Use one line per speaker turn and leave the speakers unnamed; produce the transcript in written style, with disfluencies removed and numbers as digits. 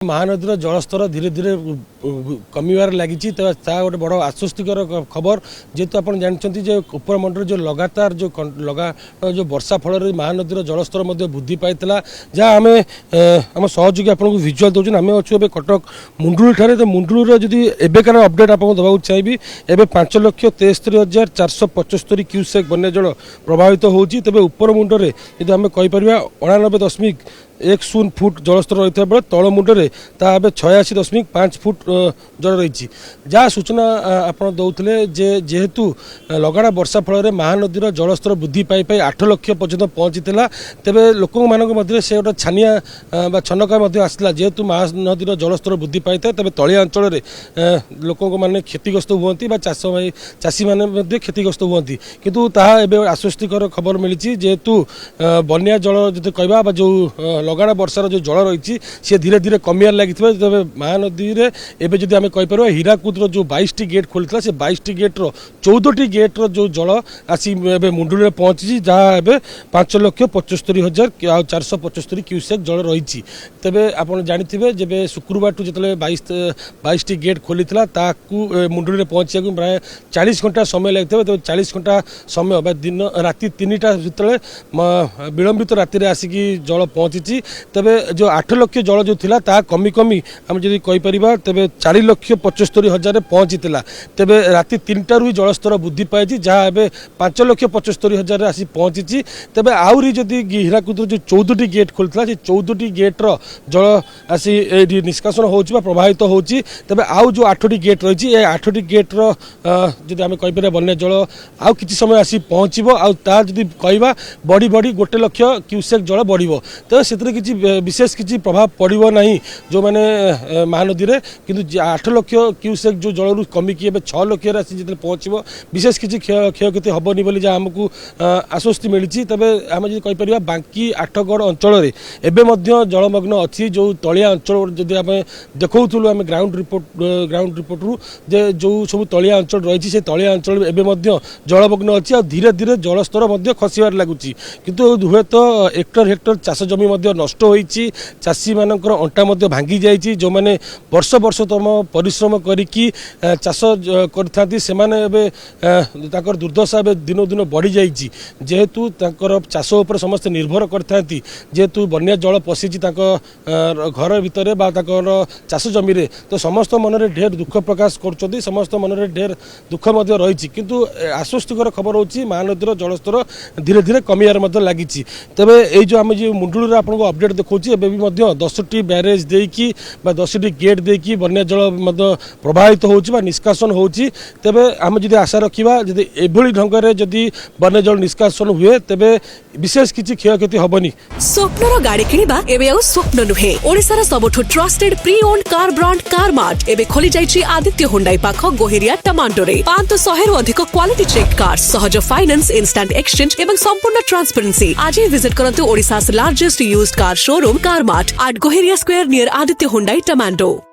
महानदी जलस्तर धीरे धीरे कमिबार लगी गोटे बड़ आश्वस्तिकर खबर जेहेतु आप जानते जे उपरमंडल जो लगातार जो वर्षा फल महानदी जलस्तर वृद्धि पाई जहाँ आम आम सहयोगी आपको भिजुआल दौर आम अच्छे कटक मुंडुली ठारे तो मुंडुलीर जदि एबेकार अपडेट आपको देवाक चाहिए एवं 5,73,475 क्यूसेक बन्या जल प्रभावित होती तेज उपर मुंडे यदि आम कहीपर 89.10 फुट जलस्तर रही बेले तल मुंडे ता 86.5 फुट जल रही जहाँ सूचना आप दौले जेहेतु लगाण वर्षा फल महानदी जलस्तर वृद्धि पाई 8 लाख पर्यटन पहुँची तेरे लोक मध्य से गोटे छानिया छनका आसला जेहेतु महानदी जलस्तर वृद्धि पाई तेज तलिया अंचल लोक मैंने क्षतिग्रस्त हुए चाषी मैंने क्षतिग्रस्त हुए किंतु ताहा एबे आश्वस्तिकर खबर मिली जेहेतु बन्या जल जो कहवा जो लगाण वर्षार जो जल रही सी धीरे धीरे कमियार लगी तेज महानदी में जब आम कहीपर हीराकुदर जो 22 गेट खोली से 22 गेट्र 14 गेट्र जो जल आसी मुंडुली पहुँची जहाँ एवं 5,75,475 क्यूसेक जल रही तेज आप जानते जब शुक्रवार जो 22 गेट खोली मुंडुली पहुँचा प्राय 40 घंटा समय लगी तेज 40 घंटा समय दिन राति 3टा जिते विलंबित राति आसिकी जल पहुँची तेरे जो 8 लाख जल जो थिला ता कमी कमी आम जब कहीपर तेरे 4,75,000 पहुँची तेरे राति 3टारू ही जलस्तर वृद्धि पाई जहाँ एवं 5,75,000 आसी पहुँची तेरे आहरी जदि हीराकुद जो 14 गेट खोलता से 14 गेट्र जल आसी निष्कासन हो प्रभावित होती तेरे आउ जो 8टी गेट रही 8टी गेट्र जब आम कहीपर बन्या जल आउ कि समय आसी पहुँचब आदि कहवा बढ़ी बढ़ी 1 लाख क्यूसेक जल बढ़ तो से किसी विशेष किसी प्रभाव पड़ो ना जो मैंने महानदी में किंतु 8 लाख क्यूसेक जो जल कमिकी 6 लाख आसी जो पहुँचब विशेष किसी क्षयक्षति हेनी बोली जहाँ आमको आश्वस्ति मिली तेज आम जो कहीपर बांकी आठगढ़ अंचल जलमग्न अच्छी जो तलिया अंचल जदि आम देखूलु आम ग्राउंड रिपोर्ट जो सब तलिया अंचल रही से तलिया अंचल एवं जलमग्न अच्छी धीरे धीरे जलस्तर खसबार लगुच किंतु हुए तो हेक्टर चाष जमी नष्ट होती चाषी मानकर अंटा भांगी जाइए जो मैंने वर्ष वर्ष तम परिश्रम करी चाष कर दुर्दशा दिन दिन बढ़ी जाइए जेहेतु चाष उपर समस्त निर्भर करते जेहेतु बन्या जल पशि घर भितर चाष जमी तो समस्त मन में ढेर दुख प्रकाश कर समस्त मन में ढेर दुख रही किंतु आश्वस्तिकर खबर होची महानदी जलस्तर धीरे धीरे कमियार लगी तेज ये जो आम जो मुंडुली आपको अपडेट देखा 10टी ब्यारेज देकी 10टी गेट देकी बन्या जल प्रभावित होची निष्कासन होची तेबे आम जदि आशा रखा जदि एभली ढंग से जदि बन्या जल निष्कासन हुए तेबे विशेष किसी क्षयक्षति हेनी।
स्वप्नर गाड़ी किनिबा एबे आ स्वप्न नुहे ओडिसार सबठु trusted pre owned car brand car mart एबे खोली जाइछि आदित्य हुंडई पाख गोहेरिया टमाटोरे 500 रु अधिक क्वालिटी चेक कार सहज फाइनेंस इंस्टेंट एक्सचेंज एवं संपूर्ण ट्रांसपेरेंसी आज ही विजिट करंतु Odisha's largest used car showroom Car Mart at Goheria Square near Aditya Hyundai Tamando.